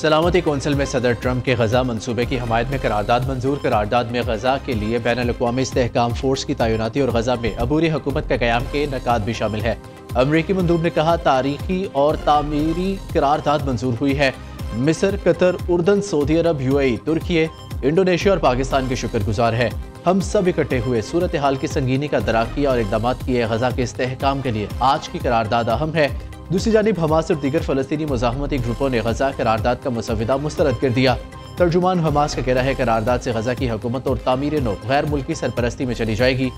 सलामती कौंसिल में सदर ट्रंप के गजा मंसूबे की हमायत में करारदाद मंजूर। करारदाद में गजा के लिए बैनुल-अक़वामी इस्तेहकाम फोर्स की तैनाती और गजा में अबूरी हुकूमत का क़याम के नकात भी शामिल है। अमरीकी मंदूब ने कहा, तारीखी और तामीरी करारदाद मंजूर हुई है। मिस्र, कतर, उर्दन, सऊदी अरब, UAE, तुर्की, इंडोनेशिया और पाकिस्तान के शुक्रगुजार है। हम सब इकट्ठे हुए सूरत हाल की संगीनी का दराक किया और इक़दाम किए गजा के इस्तेहकाम के लिए। आज की करारदाद अहम है। दूसरी जानिब हमास और दीगर फ़लस्तीनी मुज़ाहमती ग्रुपों ने गजा करारदाद का मुसविदा मुस्तरद कर दिया। तर्जुमान हमास का कहना है करारदाद से गजा की हुकूमत और तामीर नौ गैर मुल्की सरपरस्ती में चली जाएगी।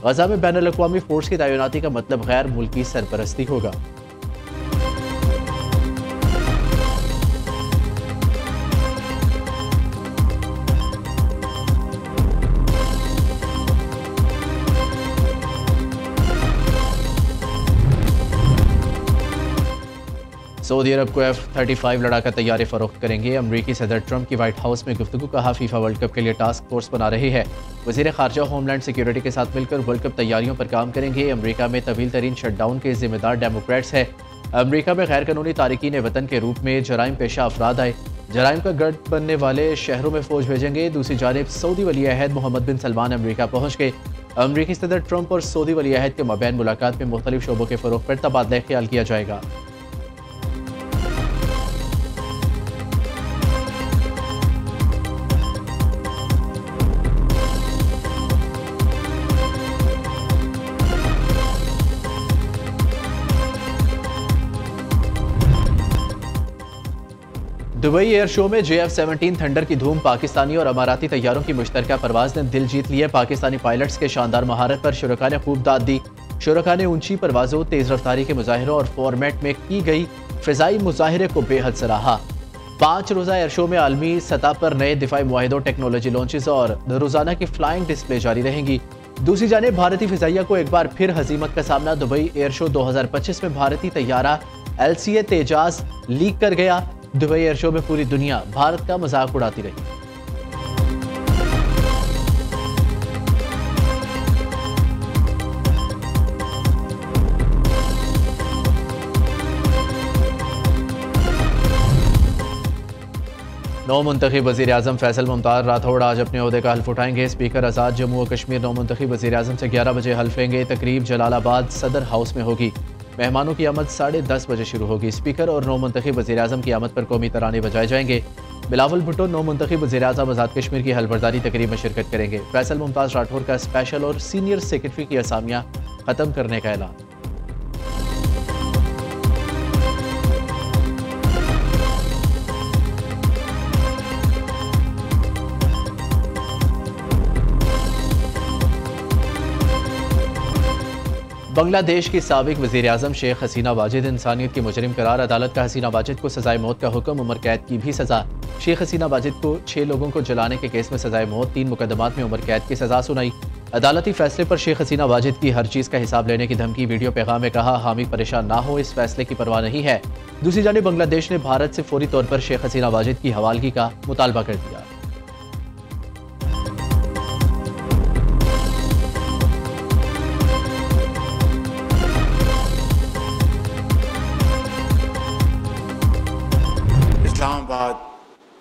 गजा में बैनुल-अक़वामी फोर्स की तैनाती का मतलब गैर मुल्की सरपरस्ती होगा। सऊदी अरब को F-35 लड़ाका तैयारे फरोख्त करेंगे। अमरीकी सदर ट्रंप की व्हाइट हाउस में गुफ्तगू। कहा, फीफा वर्ल्ड कप के लिए टास्क फोर्स बना रही है। वज़ीर ख़ारजा होमलैंड सिक्योरिटी के साथ मिलकर वर्ल्ड कप तैयारियों पर काम करेंगे। अमरीका में तवील तरीन शटडाउन के जिम्मेदार डेमोक्रेट्स है। अमरीका में गैर कानूनी तारिकीन वतन के रूप में जराइम पेशा अफराद आए। जराइम का गढ़ बनने वाले शहरों में फौज भेजेंगे। दूसरी जानिब सऊदी वली अहद मोहम्मद बिन सलमान अमरीका पहुंच गए। अमरीकी सदर ट्रंप और सऊदी वली अहद के मबैन मुलाकात में मुख्तलिफ शोबों के फ़रोग़ पर तबादला ख्याल किया जाएगा। दुबई एयर शो में JF-17 थंडर की धूम। पाकिस्तानी और अमाराती तैयारों की मुश्तरका परवाज ने दिल जीत लिया। पाकिस्तानी पायलट्स के शानदार महारत पर शुरका ने खूब दाद दी। शुरका ने ऊंची परवाजों, तेज रफ्तारी के मुजाहिरों और फॉर्मेट में की गई फ़िज़ाई मुजाहिरे को बेहद सराहा। 5 रोज़ा एयर शो में आलमी सतह पर नए दिफाई मुआहिदों, टेक्नोलॉजी लॉन्चेस और रोज़ाना की फ्लाइंग डिस्प्ले जारी रहेंगी। दूसरी जानिब भारतीय फ़िज़ाइया को एक बार फिर हज़ीमत का सामना। दुबई एयर शो 2025 में भारतीय तैयारा LCA तेजाज लीक कर गया। दुबई एयर शो में पूरी दुनिया भारत का मजाक उड़ाती रही। नौ मुंतखब वज़ीर-ए-आज़म फैसल मुमताज़ राठौड़ आज अपने ओहदे का हल्फ उठाएंगे। स्पीकर आज़ाद जम्मू और कश्मीर नौ मुंतखब वज़ीर-ए-आज़म से 11 बजे हल्फ लेंगे। तकरीब जलालाबाद सदर हाउस में होगी। मेहमानों की आमद 10:30 बजे शुरू होगी। स्पीकर और नौ मुंतखब वज़ीर-ए-आज़म की आमद पर कौमी तराने बजाए जाएंगे। बिलावल भुट्टो नौ मुंतखब वज़ीर-ए-आज़म आज़ाद कश्मीर की हलबरदारी तकरीब में शिरकत करेंगे। फैसल मुमताज़ राठौड़ का स्पेशल और सीनियर सेक्रेटरी की असामियाँ ख़त्म करने का ऐलान। बांग्लादेश की साबिक वज़ीर-ए-आज़म शेख हसीना वाजिद इंसानियत की मुजरिम करार। अदालत का हसीना वाजिद को सजाए मौत का हुक्म, उम्र कैद की भी सजा। शेख हसीना वाजिद को 6 लोगों को जलाने के केस में सजाए मौत, 3 मुकदमात में उम्र कैद की सजा सुनाई। अदालती फैसले पर शेख हसीना वाजिद की हर चीज़ का हिसाब लेने की धमकी। वीडियो पैगाम में कहा, हामी परेशान ना हो, इस फैसले की परवाह नहीं है। दूसरी जानिब बांग्लादेश ने भारत से फौरी तौर पर शेख हसीना वाजिद की हवालगी का मुतालबा कर दिया। इस्लामाबाद,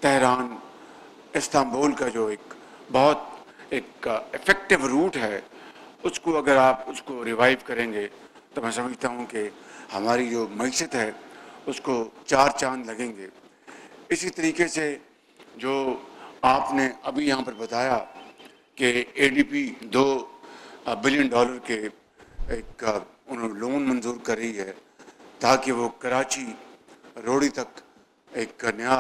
तेहरान, इस्तांबुल का जो एक बहुत इफ़ेक्टिव रूट है, उसको अगर आप उसको रिवाइव करेंगे तो मैं समझता हूँ कि हमारी जो मईशत है उसको 4 चांद लगेंगे। इसी तरीके से जो आपने अभी यहाँ पर बताया कि ADB $2 बिलियन के एक उन्होंने लोन मंजूर कर रही है ताकि वो कराची रोड़ी तक एक नया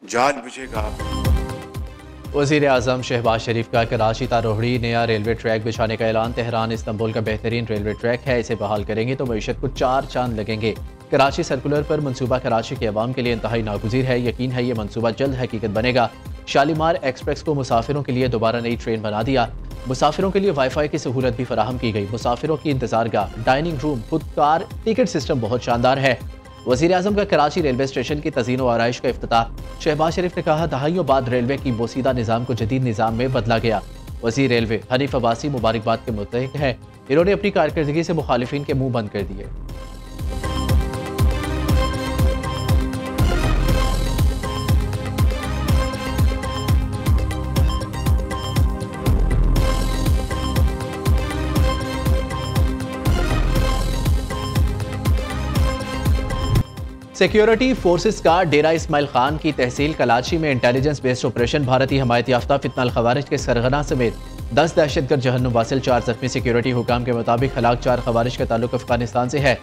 जाल बिछेगा। वज़ीर-ए-आज़म शहबाज शरीफ का कराची ता रोहड़ी नया रेलवे ट्रैक बिछाने का ऐलान। तेहरान इस्तांबुल का बेहतरीन रेलवे ट्रैक है, इसे बहाल करेंगे तो मईशत को 4 चांद लगेंगे। कराची सर्कुलर पर मंसूबा कराची के अवाम के लिए इंतहाई नागुज़ीर है। यकीन है ये मंसूबा जल्द हकीकत बनेगा। शालीमार एक्सप्रेस को मुसाफिरों के लिए दोबारा नई ट्रेन बना दिया। मुसाफिरों के लिए वाईफाई की सहूलत भी फराहम की गई। मुसाफिरों की इंतज़ारगाह, डाइनिंग रूम, खुदकार टिकट सिस्टम बहुत शानदार है। वज़ीर-ए-आज़म का कराची रेलवे स्टेशन की तज़ीन व आराइश का इफ्तिताह। शहबाज शरीफ ने कहा, दहाइयों बाद रेलवे की बोसीदा निज़ाम को जदीद निज़ाम में बदला गया। वज़ीर रेलवे हनीफ अब्बासी मुबारकबाद के मुस्तहिक है। इन्होंने अपनी कारकर्दगी से मुखालिफिन के मुंह बंद कर दिए। सिक्योरिटी फोर्सेस का डेरा इस्माइल खान की तहसील कराची में इंटेलिजेंस बेस्ड ऑपरेशन भारतीय हमायत याफ्ता फितना अल खवारिज के सरगना समेत 10 दहशतगर्द जहन्नुम वासिल 4 जख्मी। सिक्योरिटी हुकाम के मुताबिक हलाक 4 खवारिज का ताल्लुक अफगानिस्तान से है।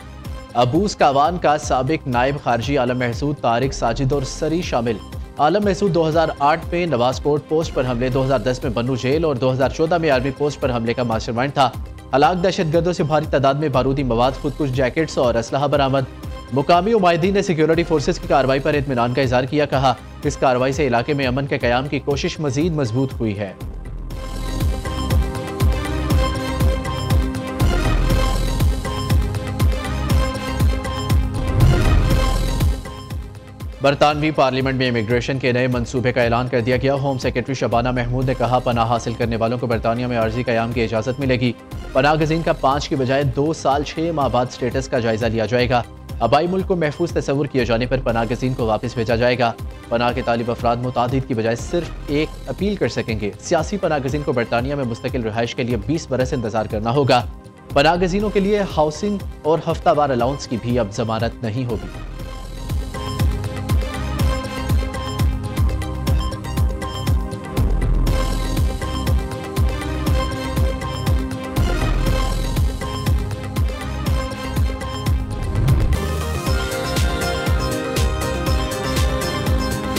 अबूस कावान का साबिक नायब खारजी आलम महसूद, तारिक, साजिद और सरी शामिल। आलम महसूद 2008 में नवाजकोट पोस्ट पर हमले, 2010 में बन्नू जेल और 2014 में आर्मी पोस्ट पर हमले का मास्टरमाइंड था। हलाक दहशतगर्दों से भारी तादाद में बारूदी मवाद, खुदकुश जैकेट्स और असलहा बरामद। मुकामी उमायदीन ने सिक्योरिटी फोर्सेस की कार्रवाई पर इत्मीनान का इजहार किया। कहा, इस कार्रवाई से इलाके में अमन के कयाम की कोशिश मजीद मजबूत हुई है। बरतानवी पार्लियामेंट में इमिग्रेशन के नए मंसूबे का ऐलान कर दिया गया। होम सेक्रेटरी शबाना महमूद ने कहा, पनाह हासिल करने वालों को बरतानिया में आर्जी कयाम की इजाजत मिलेगी। पनाह गजीन का 5 की बजाय 2 साल 6 माह बाद स्टेटस का जायजा लिया जाएगा। आबाई मुल्क को महफूज तस्वुर किए जाने पर पनाह गजीन को वापस भेजा जाएगा। पनाह के तालिब अफराद मुतादिद की बजाय सिर्फ एक अपील कर सकेंगे। सियासी पनाह गजीन को बरतानिया में मुस्तकिल रिहाइश के लिए 20 बरस इंतजार करना होगा। पनाह गजीनों के लिए हाउसिंग और हफ्तावार अलाउंस की भी अब जमानत नहीं होगी।